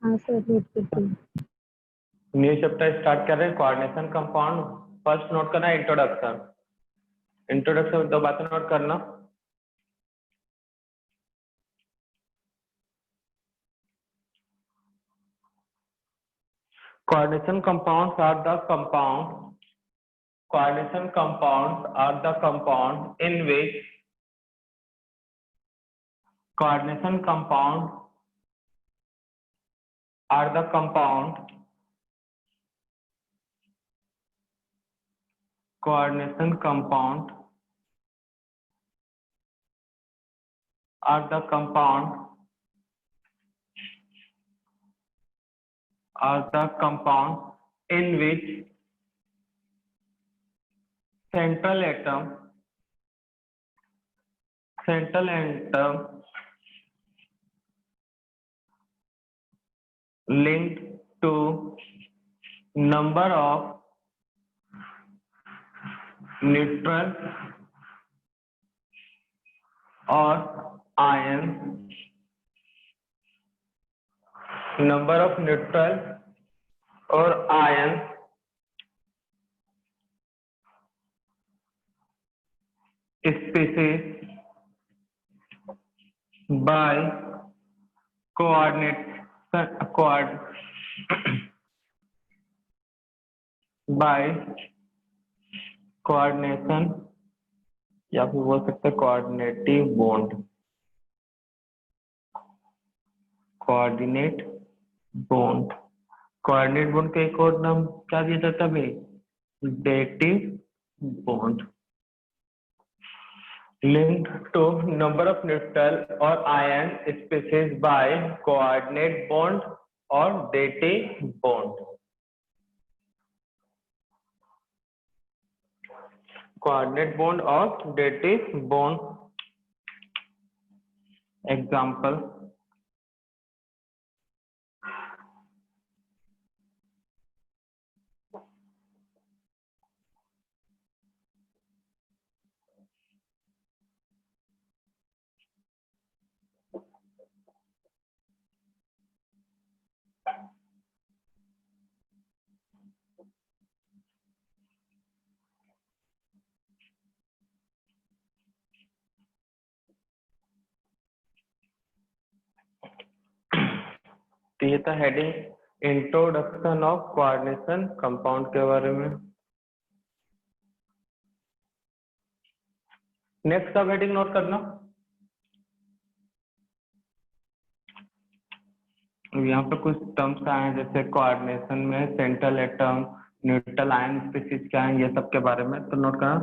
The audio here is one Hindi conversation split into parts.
हाँ सर, नोट करती हूँ। न्यू चैप्टर स्टार्ट कर रहे हैं, कोऑर्डिनेशन कंपाउंड। फर्स्ट नोट करना है इंट्रोडक्शन। इंट्रोडक्शन में 2 बातें नोट करना। Coordination compounds are the compound. Coordination compounds are the compound in which coordination compound are the compound. Coordination compound are the compound. Are the compound in which central atom linked to number of neutral or ions, number of neutral or ions species by coordination या फिर बोल सकते हैं कोऑर्डिनेटिव बॉन्ड। कोऑर्डिनेट बॉन्ड का एक और नाम क्या दिया जाता है? Dative bond. linked to number of neutral or ion species by coordinate bond or dative bond. Coordinate bond or dative bond. Example: तो ये था heading introduction of coordination compound के बारे में। नेक्स्ट सब हेडिंग नोट करना। यहाँ पे कुछ टर्म्स आए हैं, जैसे कोऑर्डिनेशन में central atom, neutral ion species क्या है, ये सब के बारे में तो नोट करना।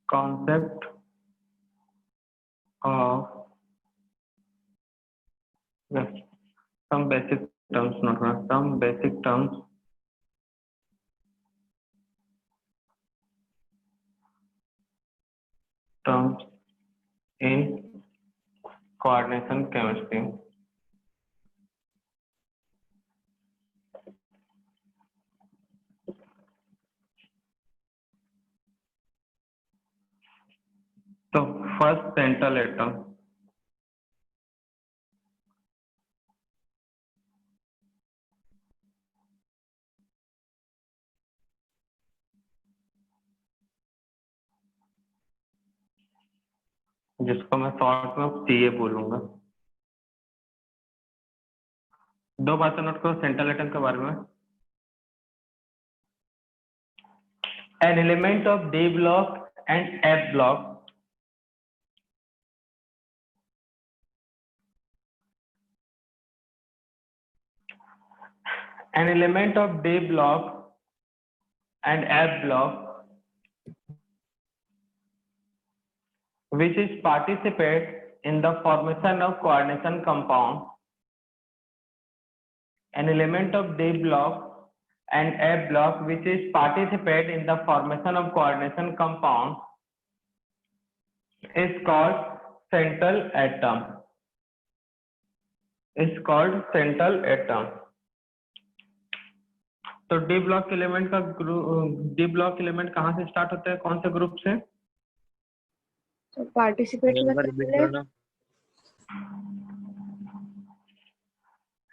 Concept of some basic terms, not some basic terms in coordination chemistry. तो फर्स्ट सेंट्रल एटम। जिसको मैं शॉर्ट में सीए बोलूंगा। 2 बातें नोट करो सेंट्रल एटम के बारे में। An element of D block and F block an element of D block and F block which is participate in the formation of coordination compound. An element of D block and F block which is participate in the formation of coordination compound is called central atom. Is called central atom. तो डी ब्लॉक एलिमेंट का डी ब्लॉक एलिमेंट कहाँ से स्टार्ट होता है, कौन से ग्रुप से? तो participate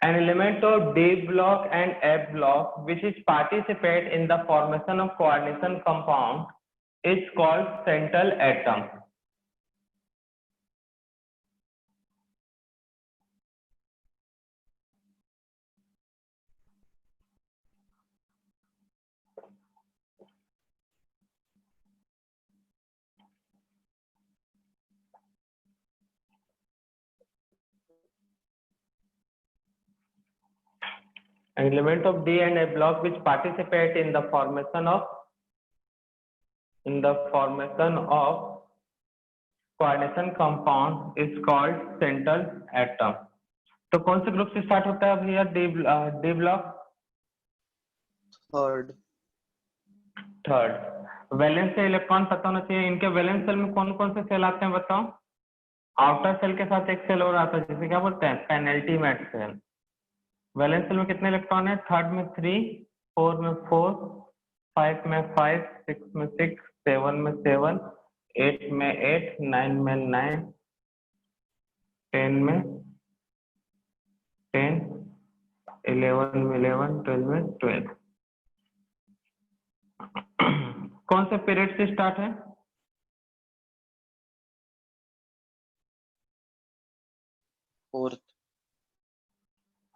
An element of D block and F block which is participate in the formation of coordination compound is called central atom. An element of D and F block which participate in the formation of coordination compound is called central atom. तो कौन से ग्रुप से स्टार्ट होता है भैया डी ब्लॉक? थर्ड। वैलेंस से इलेक्ट्रॉन पता होना चाहिए। इनके वैलेंस सेल में कौन कौन से सेल आते हैं बताओ? आउटर सेल के साथ एक सेल और आता है जिसे क्या बोलते हैं? Penultimate shell. वैलेंस सेल में कितने इलेक्ट्रॉन है? थर्ड में 3, 4 में 4, 5 में 5, 6 में 6, 7 में 7, 8 में 8, 9 में 9, 10 में 10, 11 में 11, 12 में 12। कौन से पीरियड से स्टार्ट है?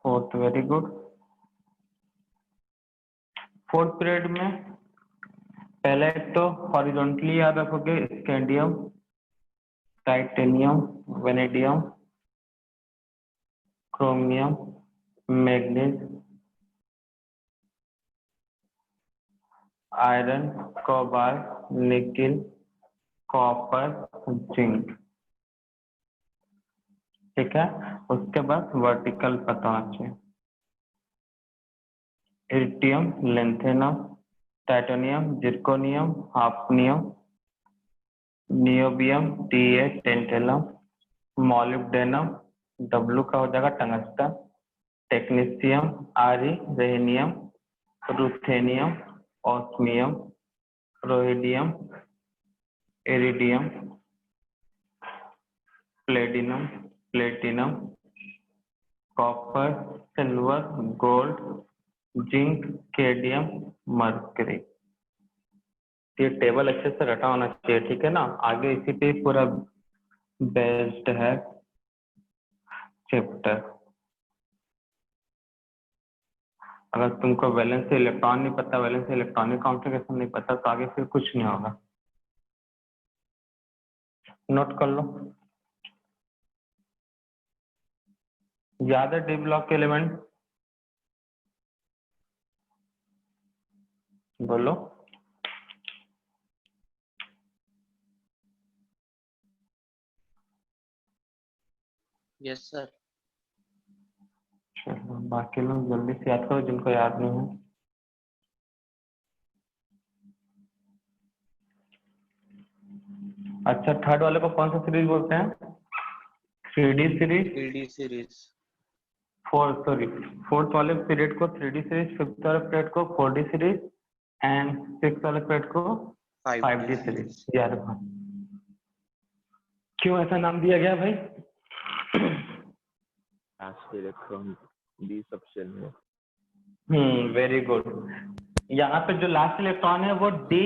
Fourth, very good. Fourth period में पहले तो हॉरिजॉन्टली याद रखोगे, scandium, titanium, vanadium, chromium, manganese, iron, cobalt, nickel, copper, zinc. ठीक है, उसके बाद वर्टिकल पता होना चाहिए। Iridium, lanthanum, titanium, zirconium, hafnium, niobium, TA, tantalum, molybdenum, W का हो जाएगा टंगस्टन, टेक्नीशियम, आरी, rhenium, ruthenium, osmium, rhodium, iridium, platinum, copper, silver, gold, zinc, cadmium, mercury. ये टेबल अच्छे से रटा होना चाहिए, ठीक है ना? आगे इसी पे पूरा बेस्ड है चैप्टर। अगर तुमको वैलेंस इलेक्ट्रॉन नहीं पता, वैलेंस इलेक्ट्रॉनिक कॉन्फ़िगरेशन नहीं पता, तो आगे फिर कुछ नहीं होगा। नोट कर लो। याद है डी ब्लॉक के एलिमेंट? बोलो। Yes sir. चलो बाकी लोग जल्दी से याद करो जिनको याद नहीं है। अच्छा, थर्ड वाले को कौन सा सीरीज बोलते हैं? 3D series. फोर्थ वाले पीरियड को 3D सीरीज, फिफ्थ वाले पीरियड को 4D सीरीज एंड सिक्स्थ वाले पीरियड को 5D सीरीज। याद रखो। क्यों ऐसा नाम दिया गया भाई? इलेक्ट्रॉन डी सबशेल में। Very good. यहाँ पे जो लास्ट इलेक्ट्रॉन है वो डी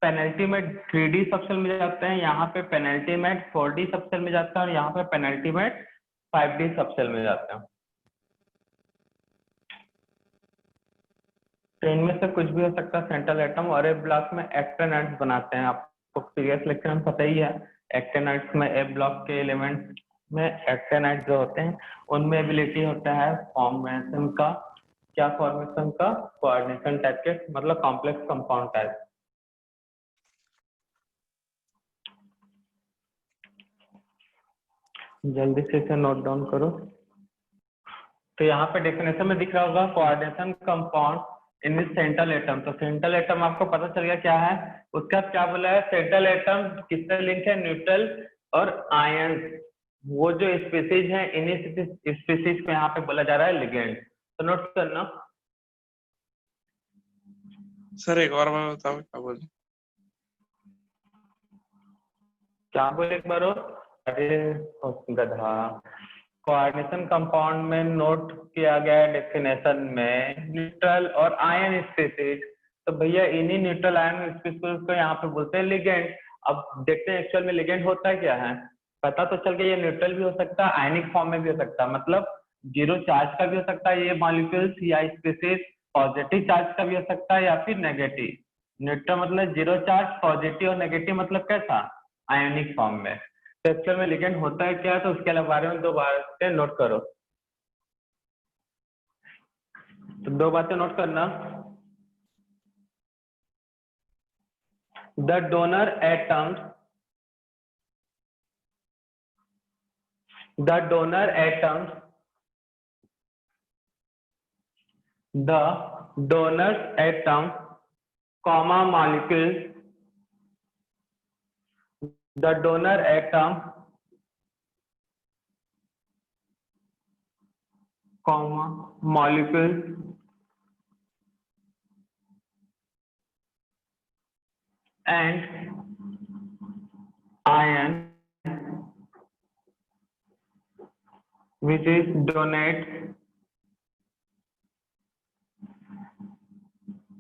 पेनल्टीमेट 3D सबशेल में जाते हैं, यहाँ पे पेनल्टीमेट 4D सबशेल में जाता है और यहाँ पे पेनल्टीमेट 5D सबशेल में जाता है। तो इनमें से कुछ भी हो सकता है सेंट्रल एटम। और ए ब्लॉक में एक्टेनाइड्स बनाते हैं, आपको प्रीवियस लेक्चर में पता ही है। एक्टेनाइड्स में ए ब्लॉक के एलिमेंट में एक्टेनाइड्स जो होते हैं उनमें एबिलिटी होता है फॉर्मेशन का, क्या फॉर्मेशन का? कोऑर्डिनेशन टाइप के, मतलब कॉम्प्लेक्स कंपाउंड टाइप। जल्दी से इसे नोट डाउन करो। तो यहाँ पे डेफिनेशन में दिख रहा होगा coordination compound in central atom. तो सेंट्रल एटम आपको पता चल गया क्या है। उसका क्या बोला है? सेंट्रल एटम किससे लिंक है? न्यूट्रल और आयन। वो जो स्पीसीज है इन्हीं स्पीसीज को यहाँ पे बोला जा रहा है लिगेंड। तो नोट करना। सर एक और बार बताओ क्या बोले? क्या बोले एक बार और? अरे गधा। कोऑर्डिनेशन कंपाउंड में नोट किया गया डेफिनेशन में न्यूट्रल और आयन स्पीसीज, तो भैया इन्हीं न्यूट्रल आयन स्पीसीज को यहाँ पे बोलते हैं लिगेंड। अब देखते हैं एक्चुअल में लिगेंड होता क्या है। पता तो चल गया ये न्यूट्रल भी हो सकता है, आयनिक फॉर्म में भी हो सकता है, मतलब जीरो चार्ज का भी हो सकता है ये मॉलिक्यूल्स या स्पीसीज, पॉजिटिव चार्ज का भी हो सकता है या फिर नेगेटिव। न्यूट्रल मतलब जीरो चार्ज, पॉजिटिव और नेगेटिव मतलब कैसा, आयनिक फॉर्म में। तो एक्चुअल में लिगेंड होता है क्या, तो उसके बारे में दो बातें नोट करो। तो दो बातें नोट करना। The donor atoms, the donor atoms, the donor's atom, comma molecules, the donor atom, comma molecules, and ion which is donate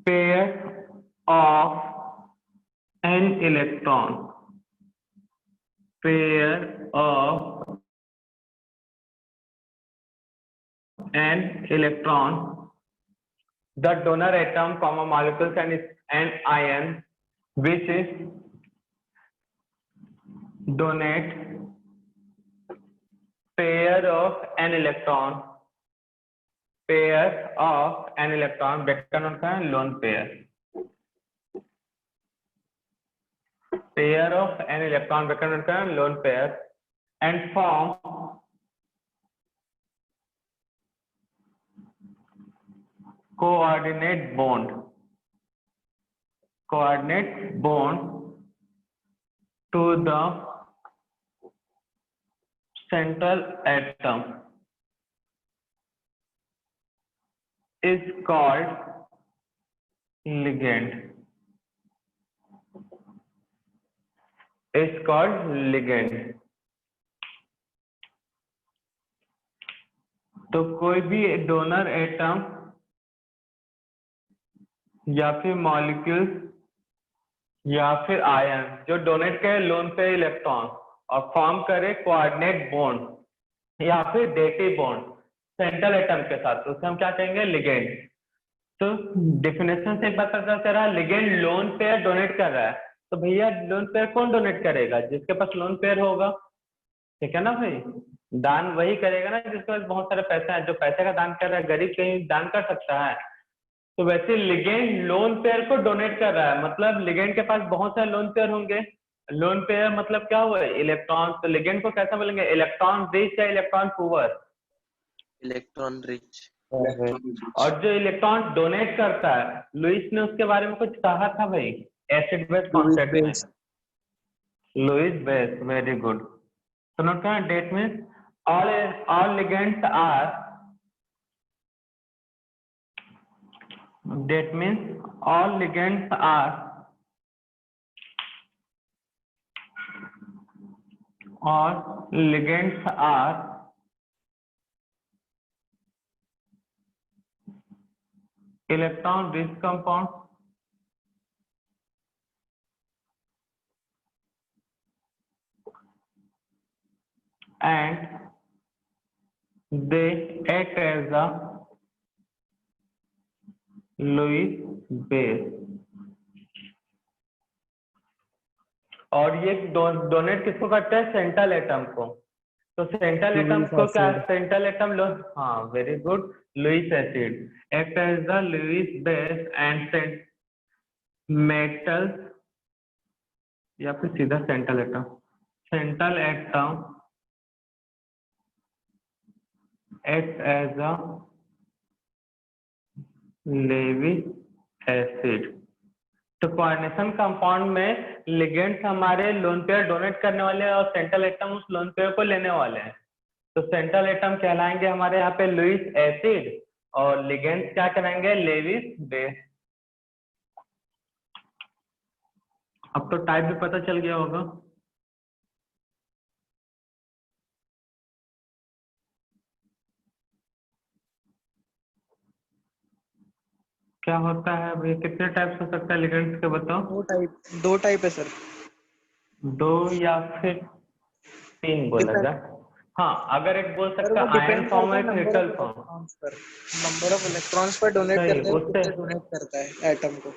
pair of an electron, pair of an electron, the donor atom, comma molecules and an ion which is donate pair of an electron, pair of an electron, bracket note का है lone pair, pair of an electron, bracket note का है lone pair, and form coordinate bond, coordinate bond to the central atom is called ligand, is called ligand। तो कोई भी डोनर एटम या फिर मॉलिक्यूल या फिर आयन जो डोनेट करे लोन पे इलेक्ट्रॉन और फॉर्म करे कोऑर्डिनेट बॉन्ड या फिर डेटिव बॉन्ड सेंट्रल एटम के साथ, तो उसे हम क्या कहेंगे, लिगेंड। तो डेफिनेशन से एक बात पता चल रहा है, लिगेंड लोन पेयर डोनेट कर रहा है, तो भैया लोन पेयर कौन डोनेट करेगा, जिसके पास लोन पेयर होगा, ठीक है ना भाई। दान वही करेगा ना जिसके पास बहुत सारे पैसे हैं, जो पैसे का दान कर रहा है, गरीब कहीं दान कर सकता है। तो वैसे लिगेंड लोन पेयर को डोनेट कर रहा है, मतलब लिगेंड के पास बहुत सारे लोन पेयर होंगे। लोन पेयर मतलब क्या हुआ, इलेक्ट्रॉन। तो लिगेंड को कैसा बोलेंगे, इलेक्ट्रॉन रिच या इलेक्ट्रॉन पुअर, इलेक्ट्रॉन रिच। और जो इलेक्ट्रॉन डोनेट करता है, लुइस ने उसके बारे में कुछ कहा था भाई एसिड बेस कॉन्सेप्ट में, लुइस बेस, वेरी गुड। तो नोट करना, that means all ligands are, that means all ligands are electron rich compound and they act as a Lewis base। और ये डोनेट किसको करते हैं, सेंट्रल एटम को। तो सेंट्रल एटम को क्या, सेंट्रल एटम लो, हाँ very good, Lewis acid act as the Lewis base and metal या फिर सीधा central atom, central atom act as a Lewis acid. तो कोऑर्डिनेशन कंपाउंड में लिगेंड्स हमारे लोन पेयर डोनेट करने वाले हैं और सेंट्रल एटम उस लोन पेयर को लेने वाले हैं। तो सेंट्रल एटम कहलाएंगे हमारे यहाँ पे लुइस एसिड और लिगेंड्स क्या कहलाएंगे, लेविस बेस। अब तो टाइप भी पता चल गया होगा। क्या होता है ये कितने टाइप्स हो सकता है लिगेंड्स के बताओ? दो टाइप है सर। 2 या फिर 3 बोला डिपेंड, जाए। हाँ, अगर एक बोल सर सकते वो हैं आयन डिपेंड फॉर्म करता है है एक नंबर ऑफ निकल फॉर्म। इलेक्ट्रॉन्स पर। नंबर ऑफ इलेक्ट्रॉन्स पर डोनेट सही करते हैं, उससे कितने डोनेट करता है एटम को।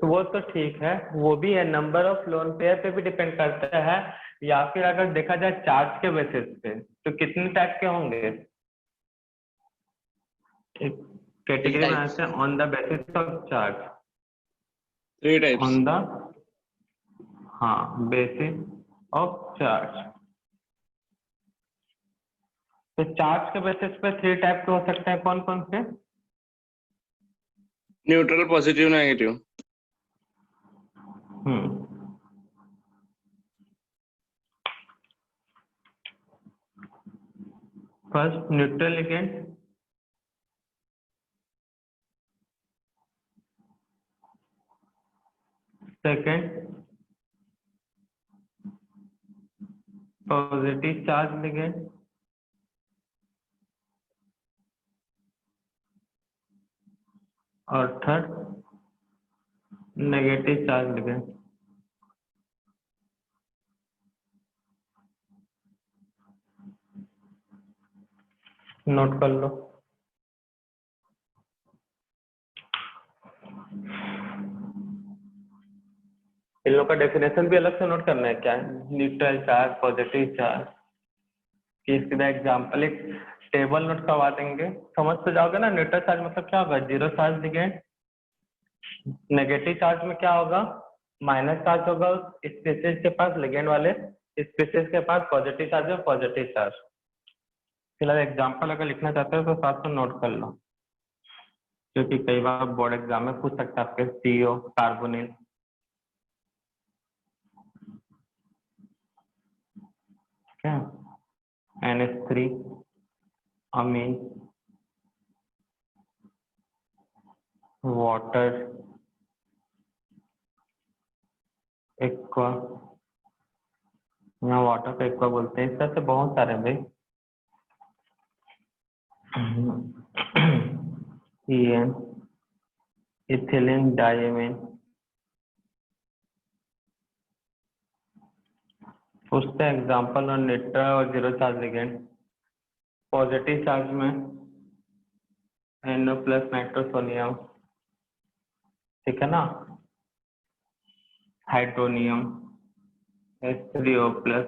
वो तो ठीक है, वो भी है, नंबर ऑफ लोन पेयर पे भी डिपेंड करता है। या फिर अगर देखा जाए चार्ज के बेसिस पे तो कितने टाइप के होंगे? एक Three कैटेगरी types. बनाते हैं on the basis of charge. 3 types. On the, हाँ, बेसिस ऑफ चार्ज। तो चार्ज के बेसिस पे 3 टाइप के हो सकते हैं, कौन कौन से? Neutral, positive, negative. First neutral ligand, second positive charge ligand, और third negative charge ligand. Note कर लो। इन लोग का डेफिनेशन भी अलग से नोट करना है क्या? न्यूट्रल चार्ज, पॉजिटिव चार्ज की सीधा एग्जाम्पल एक टेबल नोट करवा देंगे, समझ तो जाओगे ना। न्यूट्रल चार्ज मतलब क्या होगा? 0 चार्ज लिगेंड। नेगेटिव चार्ज में क्या होगा? माइनस चार्ज होगा उस स्पीसीज के पास, लिगेंड वाले स्पीसीज के पास। पॉजिटिव चार्ज में पॉजिटिव चार्ज। फिलहाल एग्जाम्पल अगर लिखना चाहते हो तो साथ में नोट कर लो, क्योंकि कई बार बोर्ड एग्जाम में पूछ सकता है आपके CO कार्बोनिल। ठीक है, NH3 अमीन, वाटर, एक्वा, यहाँ वाटर को एक्वा बोलते हैं। इस तरह से बहुत सारे भाई। EN ethylene diamine. उसका एग्जाम्पल और न्यूट्रल और 0 चार्ज लिगेंड। पॉजिटिव चार्ज में NO प्लस नाइट्रोसोनियम, ठीक है ना, हाइड्रोनियम, H3O प्लस।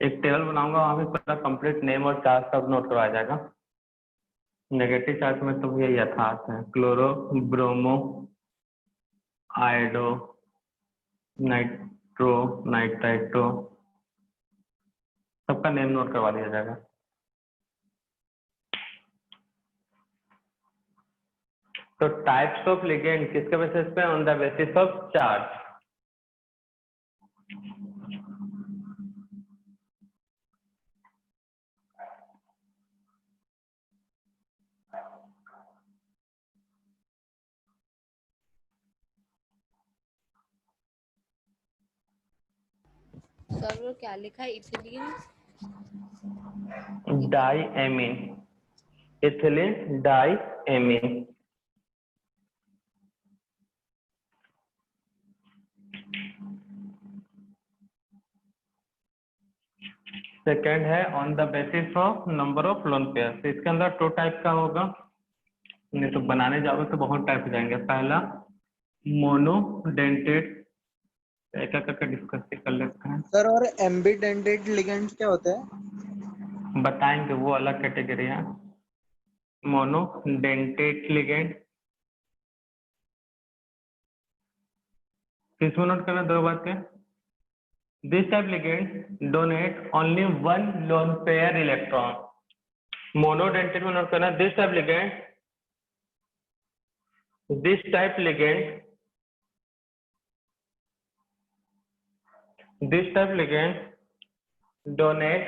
एक टेबल बनाऊंगा, वहां पे पूरा कंप्लीट नेम और चार्ज सब नोट करवाया जाएगा। नेगेटिव चार्ज में तो ये यथार्थ है, chloro, bromo, iodo, nitro, nitrito, सबका नेम नोट करवा दिया जाएगा। तो टाइप्स ऑफ लिगेंड किसके बेसिस पे? On the basis of charge. Sir वो क्या लिखा है? Ethylene diamine, ethylene diamine. Second है on the basis of number of lone pair. इसके अंदर 2 टाइप का होगा, नहीं तो बनाने जाओगे तो बहुत टाइप हो जाएंगे। पहला मोनोडेंटेड, एक एक करके डिस्कस कर लेते हैं। सर और एम्बिडेंटेड लिगेंड्स क्या होते हैं? बताएंगे, वो अलग कैटेगरी है। मोनोडेंटेड लिगेंड किसमें नोट करना? 2 बातें। This type ligand donate only 1 loan pair electron. Monodentate में नोट करना, this type ligand donate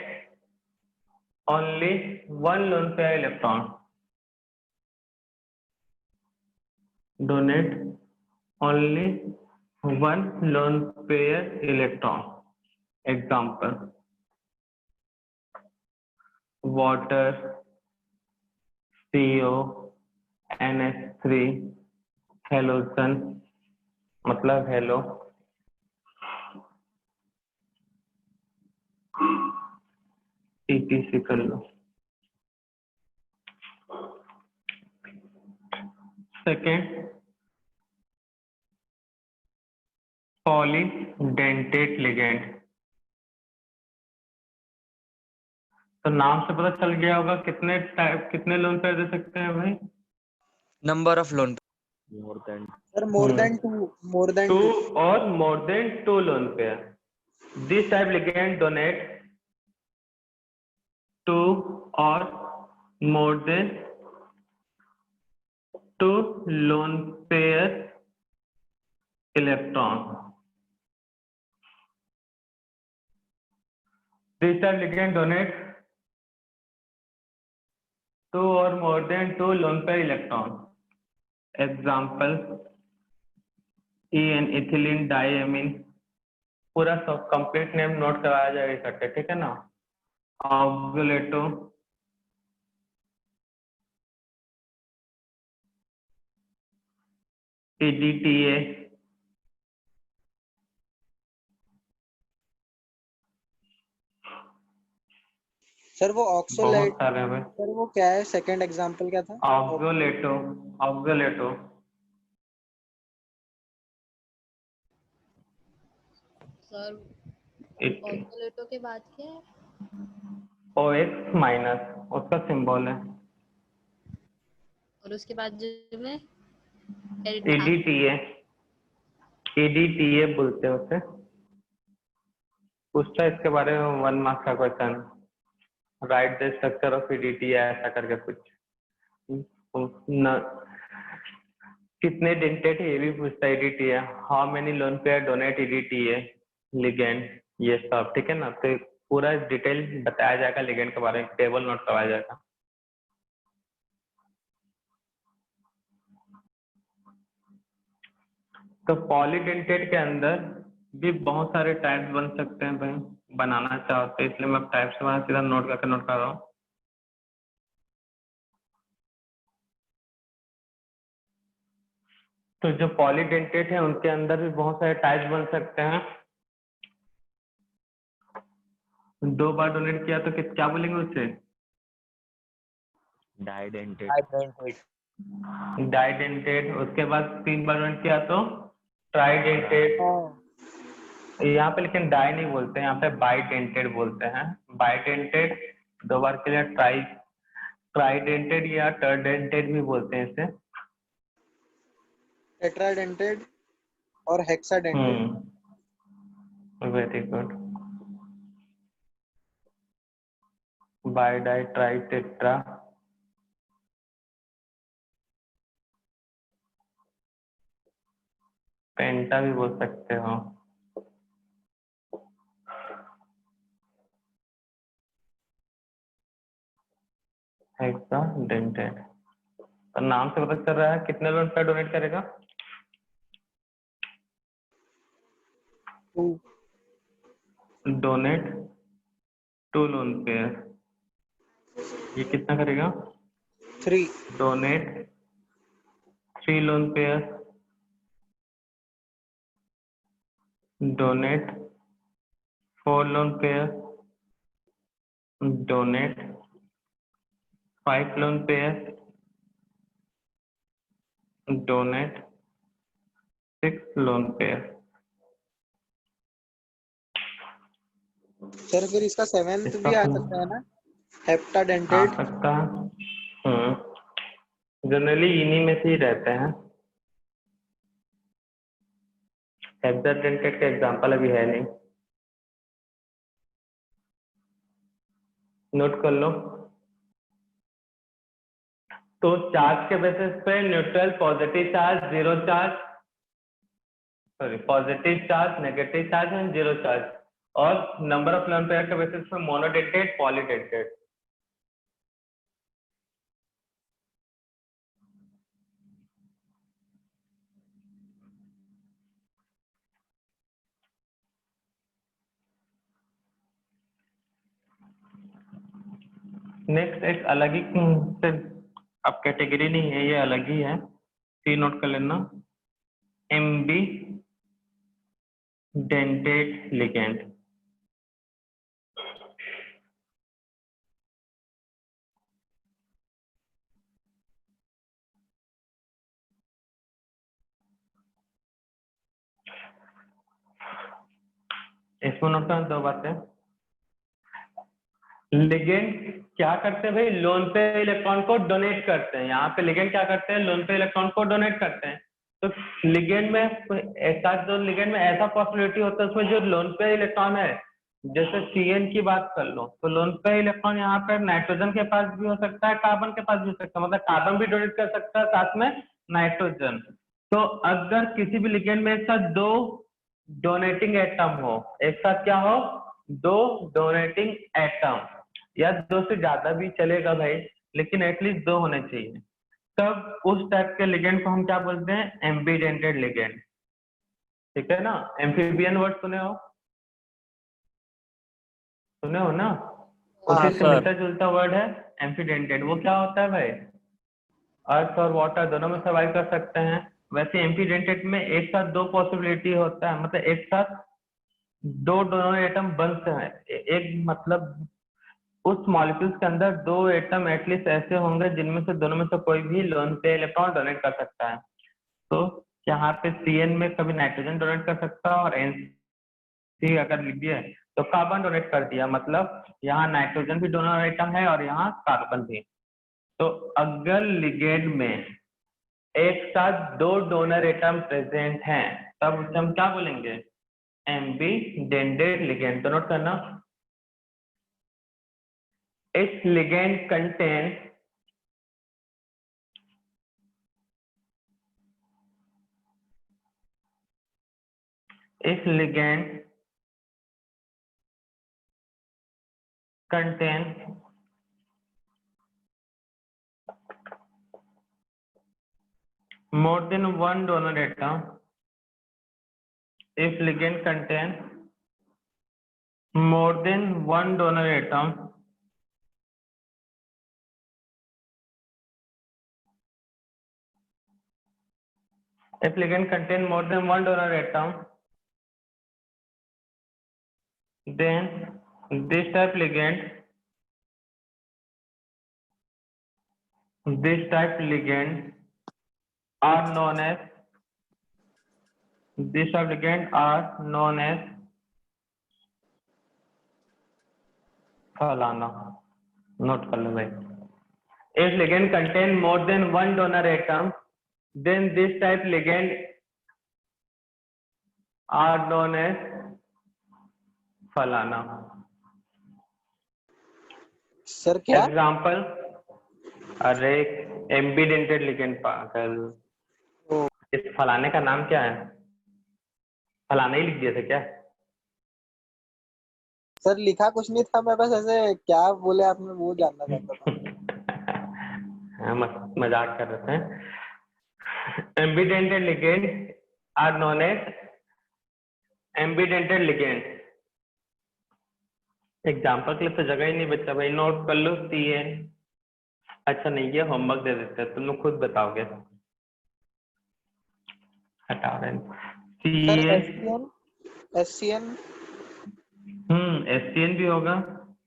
only 1 lone pair electron. Donate only 1 lone pair electron. Example: water, CO, NH3, halogen मतलब हेलो, टीटीसी कर लो। Second, polydentate ligand. तो नाम से पता चल गया होगा कितने टाइप, कितने लोन पेयर दे सकते हैं भाई? Number of lone More than sir more than two और more than two lone pair. This type ligand donate two और more than two lone pair electron. This type ligand donate two और more than two lone pair electron. Example EN ethylene diamine, पूरा सब कंप्लीट नेम नोट कराया जाएगा इकट्ठे, ठीक है ना? ऑक्सोलेटो, EDTA, सर वो बहुत ऑक्सोलाइट, सारे हैं भाई। सर वो क्या है, सेकंड एग्जांपल क्या था? ऑक्सोलेटो, ऑक्सोलेटो, सर ऑक्सोलेटो के बाद क्या है? OX माइनस उसका सिंबल है। और उसके बाद जो में EDTA, EDTA बोलते हैं उसे। पूछता है इसके बारे में 1 मार्क्स का question, right the structure of EDTA, ऐसा करके कुछ न, कितने डेंटेड है ये भी पूछता है EDTA, how many lone pair donate EDTA ligand, ये सब, ठीक है ना? तो पूरा डिटेल बताया जाएगा लिगेंड के बारे में, टेबल नोट करवाया जाएगा। तो पॉलीडेंटेट के अंदर भी बहुत सारे टाइप्स बन सकते हैं भाई, बनाना चाहो तो, इसलिए मैं टाइप्स से वहां सीधा नोट करके नोट कर रहा हूँ। तो जो पॉलीडेंटेट है उनके अंदर भी बहुत सारे टाइप्स बन सकते हैं। 2 बार डोनेट किया तो क्या बोलेंगे उसे? didentate, डाइडेंटेड। उसके बाद 3 बार डोनेट किया तो ट्राइडेंटेड। यहाँ पे लेकिन डाई नहीं बोलते हैं, यहाँ पे बाइडेंटेड बोलते हैं। बाइडेंटेड 2 बार के लिए ट्राइडेंटेड या टर्डेंटेड भी बोलते हैं इसे। टेट्राडेंटेड और hexadentate. Very good. Bi di tri tetra, penta भी बोल सकते हो। हेक्साडेंटेड। तो नाम से पता चल रहा है कितने लोन पे डोनेट करेगा? 2 डोनेट 2 लोन पेयर। ये कितना करेगा? 3 donate 3 loan pair. Donate 4 loan pair. Donate 5 loan pair. Donate 6 lone pair. Sir फिर इसका 7th इसका भी आ सकता है ना, आ हेप्टाडेंटेड। सकता है। जनरली इन्हीं में से ही रहते हैं। हेक्साडेंटेड का एग्जांपल अभी है नहीं, नोट कर लो। तो चार्ज के बेसिस पे neutral, positive charge, zero charge, sorry positive charge, negative charge and zero charge, और नंबर ऑफ लोन पेयर के बेसिस पे मोनोडेंटेड, पॉलीडेंटेड। नेक्स्ट एक अलग ही से, अब कैटेगरी नहीं है, ये अलग ही है। सी नोट कर लेना, एम्बी डेंटेड लिगेंड। इसमें नोट करना दो बातें। लिगेंड क्या करते हैं भाई, लोन पे इलेक्ट्रॉन को डोनेट करते हैं। यहाँ पे लिगेंड क्या करते हैं, लोन पे इलेक्ट्रॉन को डोनेट करते हैं। तो लिगेंड में ऐसा, जो लिगेंड में ऐसा पॉसिबिलिटी होता है उसमें जो लोन पे इलेक्ट्रॉन है, जैसे CN की बात कर लो, तो लोन पे इलेक्ट्रॉन यहाँ पर नाइट्रोजन के पास भी हो सकता है, कार्बन के पास भी हो सकता है, मतलब कार्बन भी डोनेट कर सकता है साथ में नाइट्रोजन। तो अगर किसी भी लिगेंड में एक साथ दो डोनेटिंग एटम हो, एक साथ क्या हो, दो डोनेटिंग एटम, या दो से ज्यादा भी चलेगा भाई, लेकिन एटलीस्ट दो होने चाहिए, तब उस टाइप के लिगेंड को हम क्या बोलते हैं, एम्बीडेंटेड लिगेंड। ठीक है ना, एम्फीबियन वर्ड सुने हो ना, हाँ उसी से मिलता जुलता वर्ड है एम्फीडेंटेड। वो क्या होता है भाई, अर्थ और वाटर दोनों में सर्वाइव कर सकते हैं। वैसे एम्फीडेंटेड में एक साथ दो पॉसिबिलिटी होता है, मतलब एक साथ दो दोनों एटम बनते हैं। एक मतलब उस मॉलिक्यूल्स के अंदर दो एटम एटलीस्ट ऐसे होंगे जिनमें से दोनों में से कोई भी लोन पे इलेक्ट्रॉन डोनेट कर सकता है। तो यहाँ पे CN में कभी नाइट्रोजन डोनेट कर सकता है, और NC अगर लिख दिया तो कार्बन डोनेट कर दिया, मतलब यहाँ नाइट्रोजन भी डोनर एटम है और यहाँ कार्बन भी। तो अगर लिगेंड में एक साथ दो डोनर एटम प्रेजेंट हैं, तब उसे हम क्या बोलेंगे, एम्बीडेंटेड लिगेंड। तो नोट करना, its ligand contain its ligand contain more than one donor atom. If ligand contain more than one donor atom, if ligand contain more than one donor atom, then this type ligand are known as फलाना। नोट कर लो भाई, if ligand contain more than one donor atom, then this type ligand are known as फलाना। सर क्या? एग्जाम्पल, अरे एम्बीडेंटेड लिगेंड पागल, ओ, इस फलाने का नाम क्या है, फलाना ही लिख दिए थे क्या? सर लिखा कुछ नहीं था, मैं बस ऐसे क्या बोले आपने वो जानना चाहता था। हाँ, मजाक कर रहे थे। Ambidentate ligand are known as ambidentate ligand. Example के लिए तो जगह ही नहीं बचा भाई, नोट कर लो CN। अच्छा नहीं, ये होमवर्क दे देते हैं, तुम लोग खुद बताओगे, हटा रहे सर CN। SCN SCN भी होगा,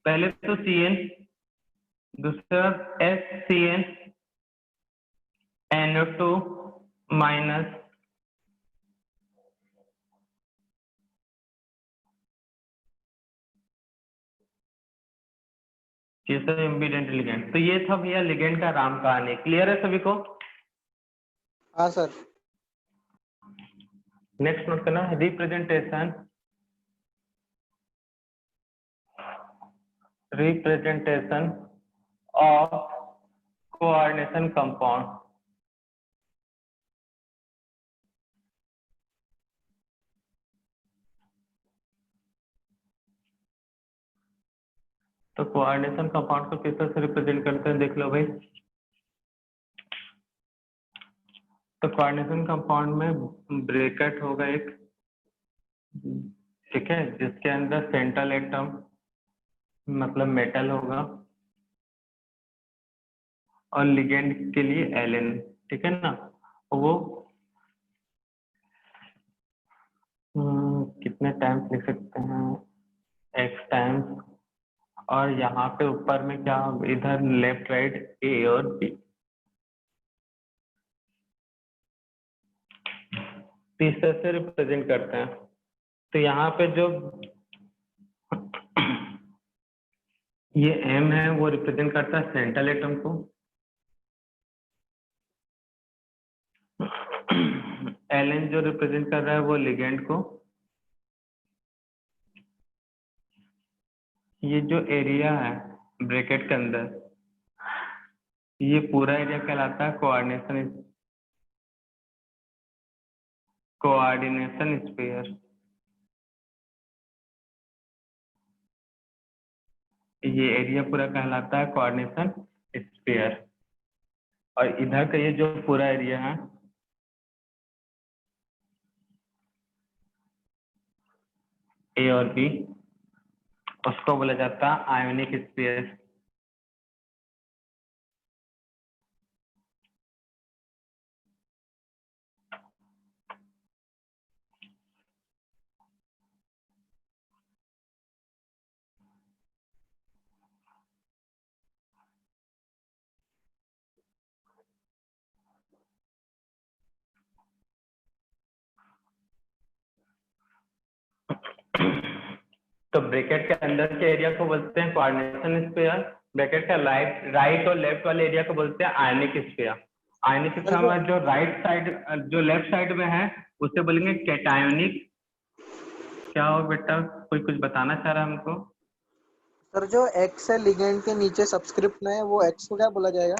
पहले तो CN, दूसरा SCN NO2 माइनस, ये सब एम्बीडेंट लिगेंड। तो ये था भैया लिगेंड का राम कहानी। क्लियर है सभी को? हाँ सर। नेक्स्ट नोट करना, रिप्रेजेंटेशन ऑफ कोऑर्डिनेशन कंपाउंड। तो कोऑर्डिनेशन कंपाउंड को किस तरह से रिप्रेजेंट करते हैं देख लो भाई। तो कोऑर्डिनेशन कंपाउंड में ब्रैकेट होगा एक, ठीक है, जिसके अंदर सेंट्रल एटम मतलब मेटल होगा, और लिगेंड के लिए एलन, ठीक है ना, वो कितने टाइम्स लिख सकते हैं, x टाइम्स, और यहाँ पे ऊपर में क्या, इधर लेफ्ट राइट a और b, तीसरे से रिप्रेजेंट करते हैं। तो यहाँ पे जो ये m है वो रिप्रेजेंट करता है सेंट्रल एटम को, ln जो रिप्रेजेंट कर रहा है वो लिगेंड को, ये जो एरिया है ब्रैकेट के अंदर, ये पूरा एरिया कहलाता है कोऑर्डिनेशन स्फीयर। ये एरिया पूरा कहलाता है कोऑर्डिनेशन स्फीयर। और इधर का ये जो पूरा एरिया है ए और बी, उसको बोला जाता है आयोनिक स्फीयर। तो ब्रैकेट के अंदर के एरिया को बोलते हैं कोऑर्डिनेशन स्फीयर, ब्रैकेट का राइट और लेफ्ट वाले एरिया को बोलते हैं आयनिक स्फीयर। आयनिक स्फीयर में जो राइट साइड, जो लेफ्ट साइड में है उसे बोलेंगे कैटायोनिक। क्या हो बेटा, कोई कुछ बताना चाह रहा है हमको? सर जो x है लिगेंड के नीचे सबस्क्रिप्ट में है, वो x को क्या बोला जाएगा?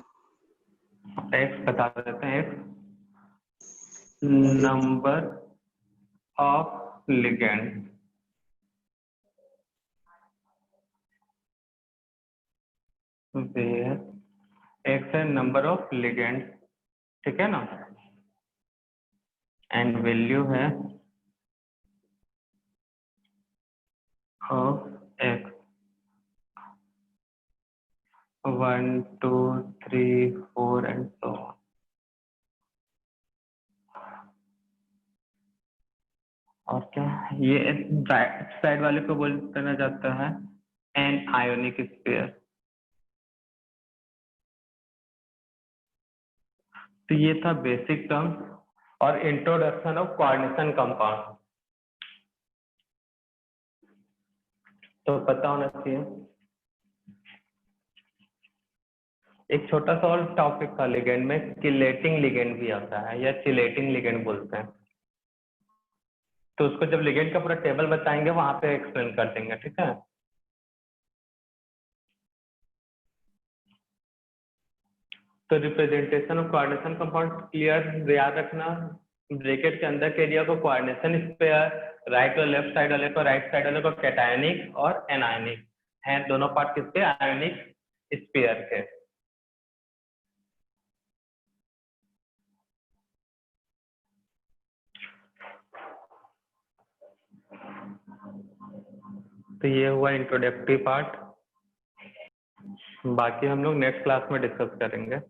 एक्स बता देते हैं, x number of ligand, x है नंबर ऑफ लिगेंड, ठीक है ना, एंड वैल्यू है of x 1 2 3 4 and so on. और क्या, ये राइट साइड वाले को बोलना जाता है एन आयोनिक स्फीयर। तो ये था बेसिक टर्म्स और इंट्रोडक्शन ऑफ कोऑर्डिनेशन कंपाउंड, तो पता होना चाहिए। एक छोटा सा और टॉपिक था लिगेंड में, किलेटिंग लिगेंड भी आता है या चिलेटिंग लिगेंड बोलते हैं। तो उसको जब लिगेंड का पूरा टेबल बताएंगे वहां पे एक्सप्लेन कर देंगे, ठीक है। तो representation of coordination compound clear याद रखना, ब्रैकेट के अंदर के एरिया को कोऑर्डिनेशन स्फीयर, राइट और लेफ्ट साइड वाले को, राइट साइड वाले को कैटायनिक और एनायनिक हैं, दोनों पार्ट किसके, आयनिक स्फीयर के। तो ये हुआ इंट्रोडक्टरी पार्ट, बाकी हम लोग नेक्स्ट क्लास में डिस्कस करेंगे।